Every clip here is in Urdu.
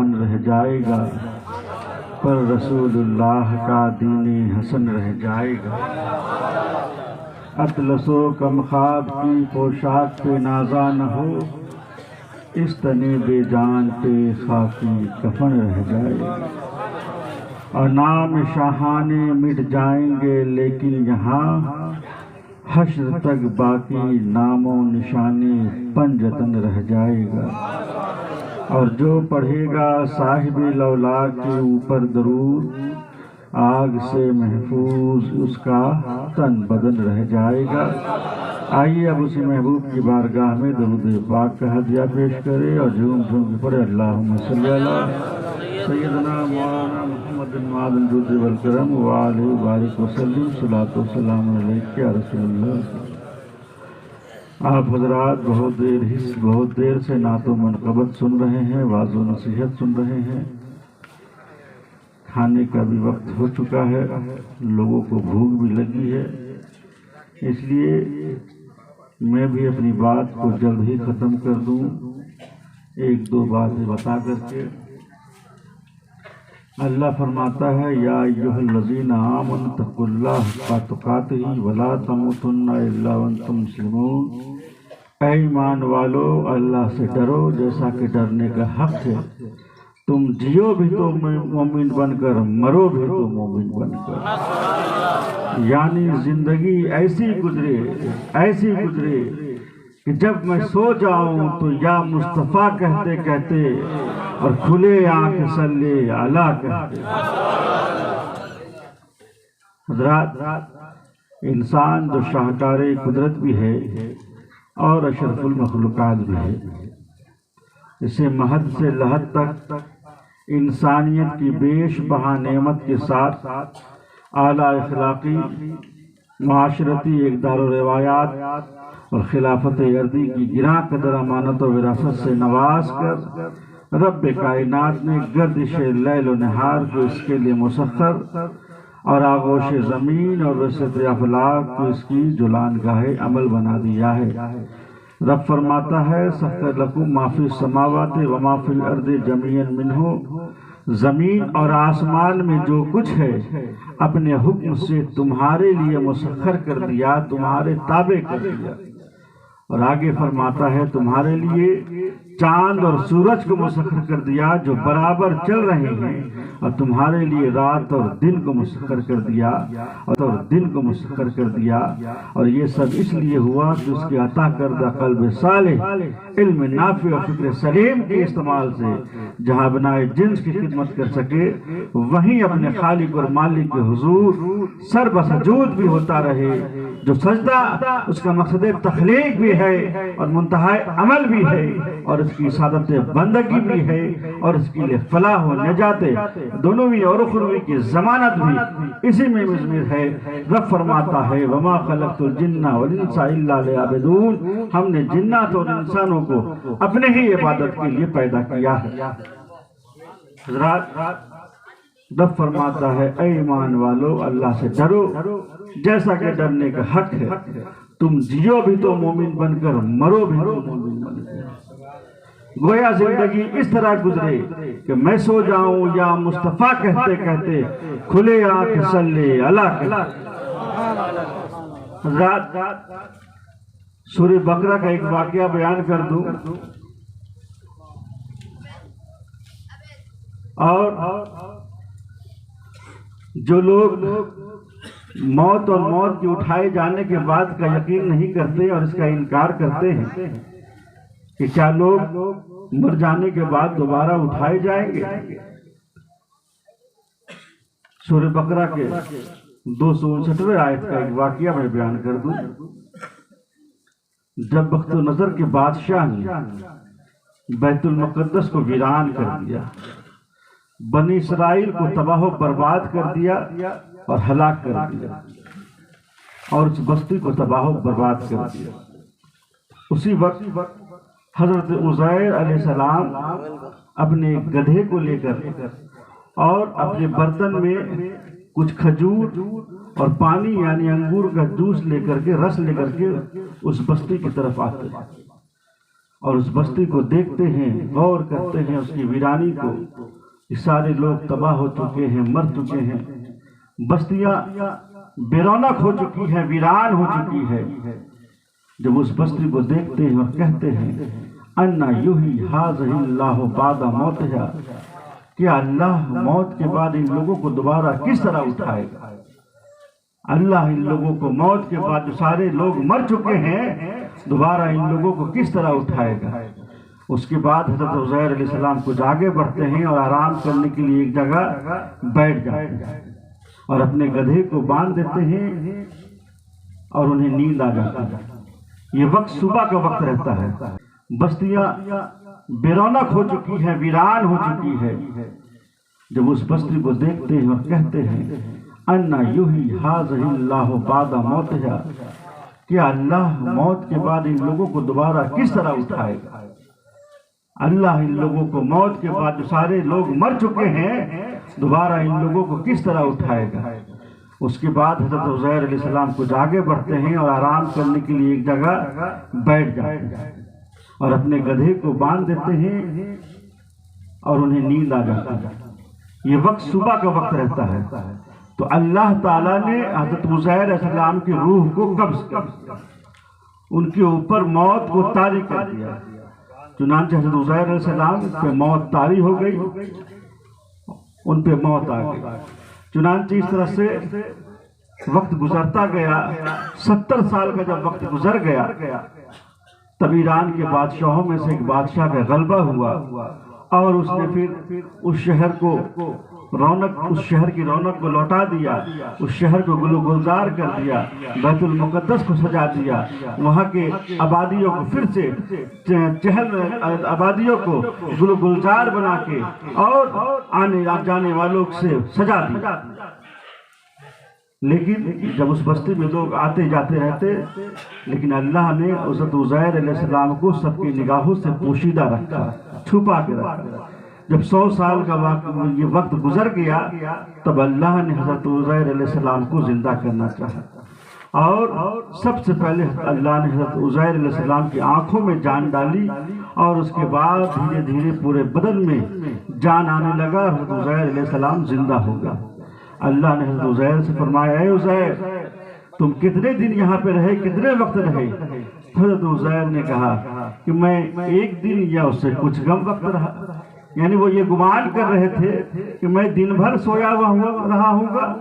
امن رہ جائے گا، پر رسول اللہ کا دین حسن رہ جائے گا۔ اطلس و کمخاب کی پوشاک پہ نازا نہ ہو، اس تنے بے جان پہ خاکی کفن رہ جائے گا۔ اور نام شاہانے مٹ جائیں گے لیکن یہاں حشر تک باقی نام و نشانی پنجتن رہ جائے گا۔ اور جو پڑھے گا صاحب لولا کے اوپر درود، آگ سے محفوظ اس کا تن بدن رہ جائے گا۔ آئیے اب اسی محبوب کی بارگاہ میں درود پاک کا ہدیہ پیش کرے اور جھوم جھوم کے پڑھے اللہم صلی علی سیدنا مولانا محمد معدن جود والکرم وآلہ وبارک وسلم صلاۃ و سلام علیک یا رسول اللہ۔ آپ حضرات بہت دیر سے نعت و منقبت سن رہے ہیں، وعظ و نصیحت سن رہے ہیں۔ کھانے کا بھی وقت ہو چکا ہے، لوگوں کو بھوک بھی لگی ہے، اس لیے میں بھی اپنی بات کو جلد ہی ختم کر دوں، ایک دو باتیں بتا کر کے۔ اللہ فرماتا ہے یا ایھا الذین آمنوا اتقوا اللہ حق تقاتہ ولا تموتن الا وانتم مسلمون۔ اے ایمان والو، اللہ سے ڈرو جیسا کہ ڈرنے کا حق ہے، تم جیو بھی تو مومن بن کر، مرو بھی تو مومن بن کر۔ یعنی زندگی ایسی گزرے کہ جب میں سو جاؤں تو یا مصطفیٰ کہتے کہتے اور کھلے آنکھ صلی علی کہتے۔ حضرات، انسان جو شاہکار قدرت بھی ہے اور اشرف المخلوقات بھی ہے، اسے مہد سے لحد تک انسانیت کی بیش بہا نعمت کے ساتھ اعلیٰ اخلاقی، معاشرتی اقدار و روایات اور خلافت ارضی کی گراں قدر امانت و وراثت سے نواز کر رب کائنات نے گردش لیل و نہار کو اس کے لیے مسخر اور آغوش زمین اور وسعت افلاک کو اس کی جولان گاہ عمل بنا دیا ہے۔ رب فرماتا ہے سخر لکم ما فی السماوات و ما فی الارض جمیعا منہ، زمین اور آسمان میں جو کچھ ہے اپنے حکم سے تمہارے لیے مسخر کر دیا، تمہارے تابع کر دیا۔ اور آگے فرماتا ہے تمہارے لیے چاند اور سورج کو مسخر کر دیا جو برابر چل رہے ہیں، اور تمہارے لیے رات اور دن کو مسخر کر دیا اور یہ سب اس لیے ہوا کہ اس کے عطا کردہ قلب صالح، علم نافع اور فکر سلیم کے استعمال سے جہاں بنائے جنس کی خدمت کر سکے، وہیں اپنے خالق اور مالک کے حضور سر بسجود بھی ہوتا رہے۔ جو سجدہ اس کا مقصد تخلیق بھی ہے اور منتہا عمل بھی ہے، اور اس کی سعادت بندگی بھی ہے، اور اس کے لیے فلاح و نجات دونویں اور اخروی کی ضمانت بھی اسی میں مضمر ہے۔ رب فرماتا ہے وما خلقت الجن والانس الا لیعبدون، ہم نے جنات اور انسانوں کو اپنے ہی عبادت کے لیے پیدا کیا ہے۔ حضرات، رب فرماتا ہے اے ایمان والو، اللہ سے ڈرو جیسا کہ ڈرنے کا حق ہے، تم جیو بھی تو مومن بن کر، مرو بھی تو مومن بن کر۔ گویا زندگی اس طرح گزرے کہ میں سو جاؤں یا مصطفیٰ کہتے کہتے کھلے آنکھ صلی علی کہتے۔ حضرات، سورہ بقرہ کا ایک واقعہ بیان کر دوں، اور جو لوگ موت اور موت کے اٹھائے جانے کے بعد کا یقین نہیں کرتے اور اس کا انکار کرتے ہیں کہ کیا لوگ مر جانے کے بعد دوبارہ اٹھائے جائیں گے، سورہ بقرہ کے 259 آیت کا ایک واقعہ میں بیان کر دوں۔ جب بخت و نظر کے بادشاہ نے بیت المقدس کو ویران کر دیا، بنی اسرائیل کو تباہ و برباد کر دیا اور ہلاک کر دیا، اور اس بستی کو تباہ و برباد کر دیا، اسی وقت حضرت عزیر علیہ السلام اپنے گدھے کو لے کر اور اپنے برتن میں کچھ کھجور اور پانی یعنی انگور کا جوس لے کر کے، رس لے کر کے اس بستی کی طرف آتے ہیں، اور اس بستی کو دیکھتے ہیں، غور کرتے ہیں اس کی ویرانی کو، کہ سارے لوگ تباہ ہو چکے ہیں، مر چکے ہیں، بستیاں بے رونق ہو چکی ہیں، ویران ہو چکی ہے۔ جب اس بستی کو دیکھتے ہیں اور کہتے ہیں انا یحیی ھذہ اللہ بعد موتہا، کیا اللہ موت کے بعد ان لوگوں کو دوبارہ کس طرح اٹھائے گا؟ اللہ ان لوگوں کو موت کے بعد جو سارے لوگ مر چکے ہیں دوبارہ ان لوگوں کو کس طرح اٹھائے گا؟ اس کے بعد حضرت عزیر علیہ السلام کچھ آگے بڑھتے ہیں اور آرام کرنے کے لیے ایک جگہ بیٹھ جاتے ہیں اور اپنے گدھے کو باندھ دیتے ہیں اور انہیں نیند آ جاتی ہے۔ یہ وقت صبح کا وقت رہتا ہے، بستیاں بے رونق ہو چکی ہیں، ویران ہو چکی ہے۔ جب اس بستی کو دیکھتے ہیں اور کہتے ہیں انا یحیی ھذہ اللہ بعد موتہا، کیا اللہ موت کے بعد ان لوگوں کو دوبارہ کس طرح اٹھائے گا؟ اللہ ان لوگوں کو موت کے بعد جو سارے لوگ مر چکے ہیں دوبارہ ان لوگوں کو کس طرح اٹھائے گا؟ اس کے بعد حضرت عزیر علیہ السلام کچھ آگے بڑھتے ہیں اور آرام کرنے کے لیے ایک جگہ بیٹھ جاتے ہیں اور اپنے گدھے کو باندھ دیتے ہیں اور انہیں نیند آ جاتی ہے۔ یہ وقت صبح کا وقت رہتا ہے، تو اللہ تعالیٰ نے حضرت عزیر علیہ السلام کی روح کو قبض کر دیا، ان کے اوپر موت کو طاری کر دیا۔ چنانچہ حضرت عزیر علیہ السلام پہ موت طاری ہو گئی، ان پہ موت آ گئی۔ چنانچہ اس طرح سے وقت گزرتا گیا، 70 سال کا جب وقت گزر گیا تب ایران کے بادشاہوں میں سے ایک بادشاہ کا غلبہ ہوا اور اس نے پھر اس شہر کی رونق کو لوٹا دیا، اس شہر کو گل و گلزار کر دیا، بیت المقدس کو سجا دیا، وہاں کے آبادیوں کو پھر سے آبادیوں کو گل و گلزار بنا کے اور آنے جانے والوں سے سجا دیا۔ لیکن جب اس بستی میں لوگ آتے جاتے رہتے، لیکن اللہ نے حضرت عزیر علیہ السلام کو سب کی نگاہوں سے پوشیدہ رکھا، چھپا کے رکھا۔ جب 100 سال کا یہ وقت گزر گیا تب اللہ نے حضرت عزیر علیہ السلام کو زندہ کرنا چاہا، اور سب سے پہلے اللہ نے حضرت عزیر علیہ السلام کی آنکھوں میں جان ڈالی اور اس کے بعد دھیرے دھیرے پورے بدن میں جان آنے لگا، حضرت عزیر علیہ السلام زندہ ہو گیا۔ اللہ نے حضرت عزیر سے فرمایا اے عزیر تم کتنے دن یہاں پہ رہے، کتنے وقت رہے؟ حضرت عزیر نے کہا کہ میں ایک دن یا اس سے کچھ کم وقت رہا، یعنی وہ یہ گمان کر رہے تھے کہ میں دن بھر سویا رہا ہوں گا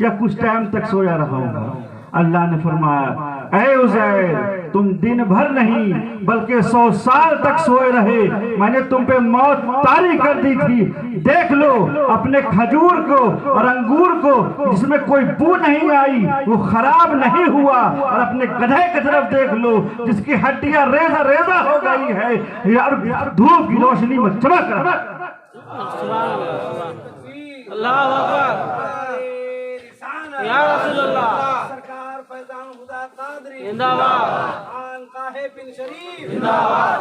یا کچھ ٹائم تک سویا رہا ہوں گا۔ اللہ نے فرمایا اے عزیر تم دن بھر نہیں بلکہ 100 سال تک سوئے رہے، میں نے تم پہ موت طاری کر دی تھی۔ دیکھ لو اپنے کھجور کو اور انگور کو جس میں کوئی بو نہیں آئی، وہ خراب نہیں ہوا، اور اپنے گدھے کی طرف دیکھ لو جس کی ہڈیاں ریزہ ریزہ ہو گئی ہے اور دھوپ کی روشنی میں چمک رہا ہے۔ اللہ اکبر یا رسول اللہ، زندہ باد، زندہ باد۔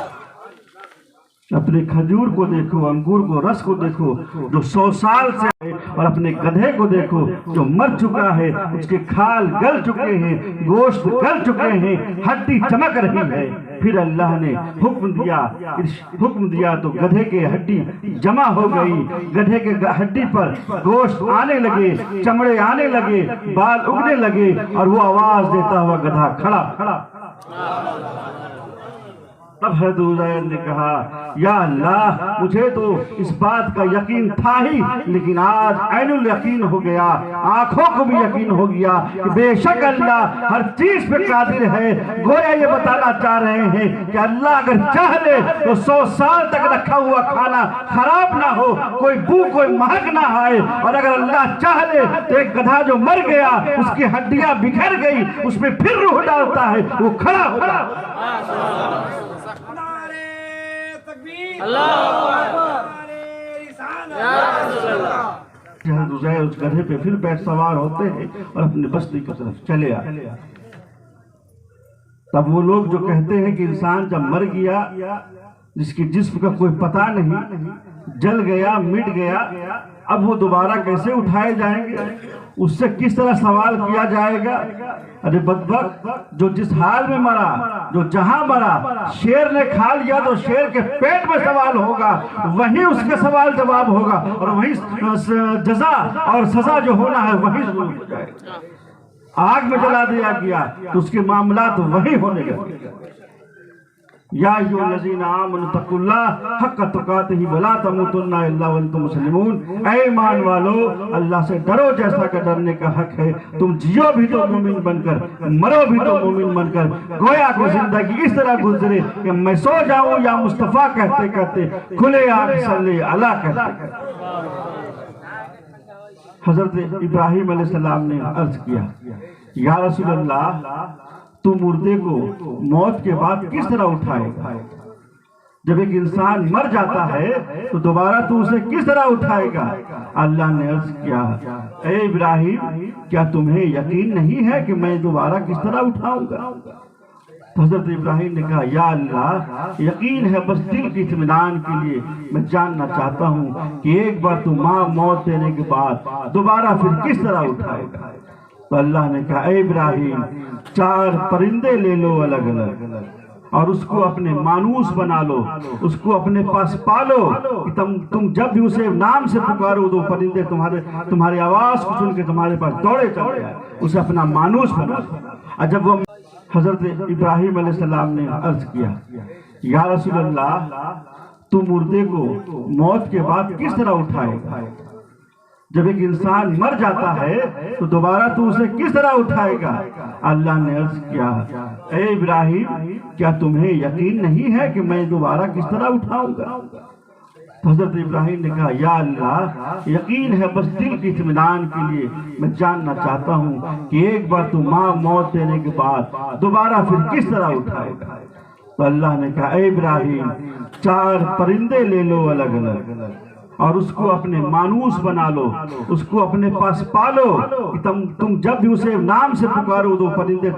اپنے کھجور کو دیکھو، انگور کو، رس کو دیکھو جو 100 سال سے ہے، اور اپنے گدھے کو دیکھو جو مر چکا ہے، اس کے کھال گل چکے ہیں، گوشت گل چکے ہیں، ہڈی چمک رہی ہے۔ پھر اللہ نے حکم دیا تو گدھے کے ہڈی جمع ہو گئی، گدھے کے ہڈی پر گوشت آنے لگے، چمڑے آنے لگے، بال اگنے لگے، اور وہ آواز دیتا ہوا گدھا کھڑا۔ تب حضرت عزیر نے کہا یا اللہ مجھے تو اس بات کا یقین تھا ہی، لیکن آج عین الیقین ہو گیا، آنکھوں کو بھی یقین ہو گیا کہ بے شک اللہ ہر چیز پہ قادر ہے۔ گویا یہ بتانا چاہ رہے ہیں کہ اللہ اگر چاہ لے تو 100 سال تک رکھا ہوا کھانا خراب نہ ہو، کوئی بو کوئی مہک نہ آئے، اور اگر اللہ چاہ لے تو ایک گدھا جو مر گیا اس کی ہڈیاں بکھر گئی، اس میں پھر روح ڈالتا ہے، وہ کھڑا ہوگا۔ اللہ اکبر یا رسول اللہ۔ حضرت عزیر اس گدھے پہ پھر بیٹھ سوار ہوتے ہیں اور اپنی بستی کی طرف چلے آتے۔ تب وہ لوگ جو کہتے ہیں کہ انسان جب مر گیا جس کی جسم کا کوئی پتہ نہیں، جل گیا مٹ گیا، اب وہ دوبارہ کیسے اٹھائے جائیں گے، اس سے کس طرح سوال کیا جائے گا؟ ارے بدبخت، جو جس حال میں مرا، جو جہاں مرا، شیر نے کھا لیا تو شیر کے پیٹ میں سوال ہوگا، وہیں اس کے سوال جواب ہوگا، اور وہیں جزا اور سزا جو ہونا ہے وہیں ضرور ہو جائے گا۔ آگ میں جلا دیا گیا تو اس کے معاملات وہیں ہونے لگے۔ یا ایھا الذین آمنوا اتقوا اللہ حق تقاتہ ولا تموتن الا وانتم مسلمون، اے ایمان والو اللہ سے ڈرو جیسا کہ ڈرنے کا حق ہے، تم جیو بھی تو مومن بن کر، مرو بھی تو مومن بن کر، گویا کہ زندگی اس طرح گزرے کہ میں سو جاؤں یا مصطفیٰ کہتے کہتے کھلے آگ صلی اللہ کہتے کہتے۔ حضرت ابراہیم علیہ السلام نے عرض کیا، یا رسول اللہ تو مردے کو موت کے بعد کس طرح اٹھائے گا؟ جب ایک انسان مر جاتا ہے تو دوبارہ تو اسے کس طرح اٹھائے گا؟ اللہ نے عرض کیا، اے ابراہیم کیا تمہیں یقین نہیں ہے کہ میں دوبارہ کس طرح اٹھاؤں گا؟ تو حضرت ابراہیم نے کہا، یا اللہ یقین ہے، بس دل کی اطمینان کے لیے میں جاننا چاہتا ہوں کہ ایک بار تو ماں موت دینے کے بعد دوبارہ پھر کس طرح اٹھائے گا؟ تو اللہ نے کہا، اے ابراہیم 4 پرندے لے لو الگ الگ، اور اس کو اپنے مانوس بنا لو، اس کو اپنے پاس پالو، کہ تم جب بھی اسے نام سے پکارو تو پرندے تمہاری آواز کو سن کے تمہارے پاس دوڑے چلے آئے، اسے اپنا مانوس بنا لو۔ اور جب وہ حضرت ابراہیم علیہ السلام نے عرض کیا، یا رسول اللہ تو مردے کو موت کے بعد کس طرح اٹھائے گا؟ جب ایک انسان مر جاتا ہے تو دوبارہ تو اسے کس طرح اٹھائے گا؟ اللہ نے عرض کیا، اے ابراہیم کیا تمہیں یقین نہیں ہے کہ میں دوبارہ کس طرح اٹھاؤں گا؟ تو حضرت ابراہیم نے کہا، یا اللہ یقین ہے، بس دل کی اطمینان کے لیے میں جاننا چاہتا ہوں کہ ایک بار تو ماں موت دینے کے بعد دوبارہ پھر کس طرح اٹھائے گا؟ تو اللہ نے کہا، اے ابراہیم 4 پرندے لے لو الگ الگ، اور اس کو اپنے مانوس بنا لو، اس کو اپنے پاس پالو، کہ تم جب بھی اسے نام سے پکارو تو پرندے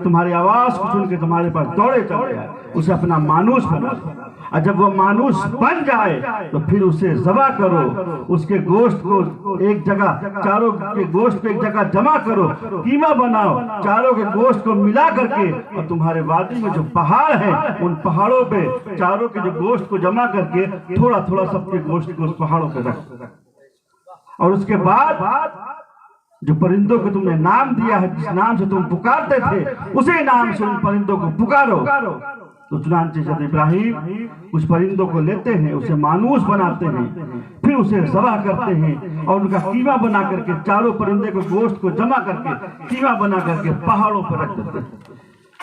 تمہاری آواز کو سن کے تمہارے پاس دوڑے چلے آئے، اسے اپنا مانوس بنا لو۔ اور جب وہ مانوس بن جائے تو پھر اسے ذبح کرو، اس کے گوشت کو ایک جگہ، چاروں کے گوشت کو ایک جگہ جمع کرو، قیمہ بناؤ، چاروں کے گوشت کو ملا کر کے، اور تمہارے وادی میں جو پہاڑ ہیں ان پہاڑوں پہ چاروں کے جو گوشت کو جمع کر کے تھوڑا تھوڑا سب کے گوشت کو اس پہاڑوں پہ رکھ، اور اس کے بعد جو پرندوں کو تم نے نام دیا ہے، جس نام سے تم پکارتے تھے اسی نام سے ان پرندوں کو پکارو۔ تو چنانچہ حضرت ابراہیم اس پرندوں کو لیتے ہیں، اسے مانوس بناتے ہیں، پھر اسے ذبح کرتے ہیں، اور ان کا قیمہ بنا کر کے چاروں پرندے کو گوشت کو جمع کر کے قیمہ بنا کر کے پہاڑوں پر رکھ دیتے ہیں۔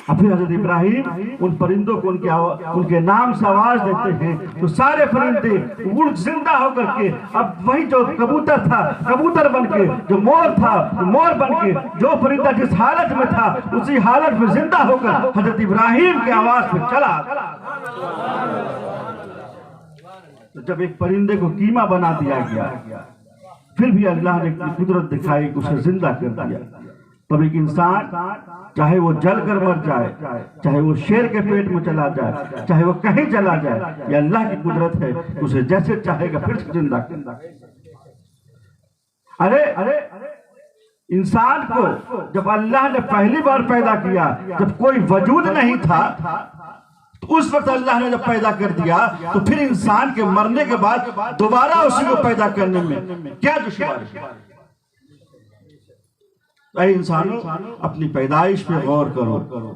اور پھر حضرت ابراہیم ان پرندوں کو ان کے نام سے آواز دیتے ہیں تو سارے پرندے اڑ زندہ ہو کر کے، اب وہی جو کبوتر تھا کبوتر بن کے، جو مور تھا مور بن کے، جو پرندہ جس حالت میں تھا اسی حالت میں زندہ ہو کر حضرت ابراہیم کی آواز پہ چلا۔ تو جب ایک پرندے کو قیمہ بنا دیا گیا، پھر بھی اللہ نے قدرت دکھائی کہ اسے زندہ کر دیا۔ تب ایک انسان چاہے وہ جل کر مر جائے، چاہے وہ شیر کے پیٹ میں چلا جائے، چاہے وہ کہیں چلا جائے، یہ اللہ کی قدرت ہے، اسے جیسے چاہے گا پھر زندہ کر۔ ارے انسان کو جب اللہ نے پہلی بار پیدا کیا، جب کوئی وجود نہیں تھا، تو اس وقت اللہ نے جب پیدا کر دیا تو پھر انسان کے مرنے کے بعد دوبارہ اسی کو پیدا کرنے میں کیا دشواری ہے؟ اے انسانوں اپنی پیدائش پہ غور کرو،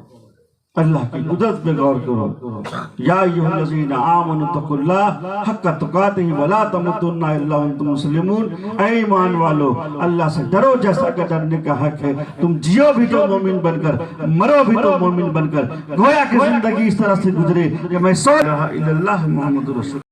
اللہ کی قدرت پہ غور کرو۔ یا ایھا الذین آمنوا اتقوا اللہ حق تقاتہ ولا تموتن الا وانتم مسلمون، اے ایمان والو اللہ سے ڈرو جیسا کہ ڈرنے کا حق ہے، تم جیو بھی تو مومن بن کر، مرو بھی تو مومن بن کر، گویا کہ زندگی اس طرح سے گزرے کہ میں سو رہا الا اللہ محمد رسول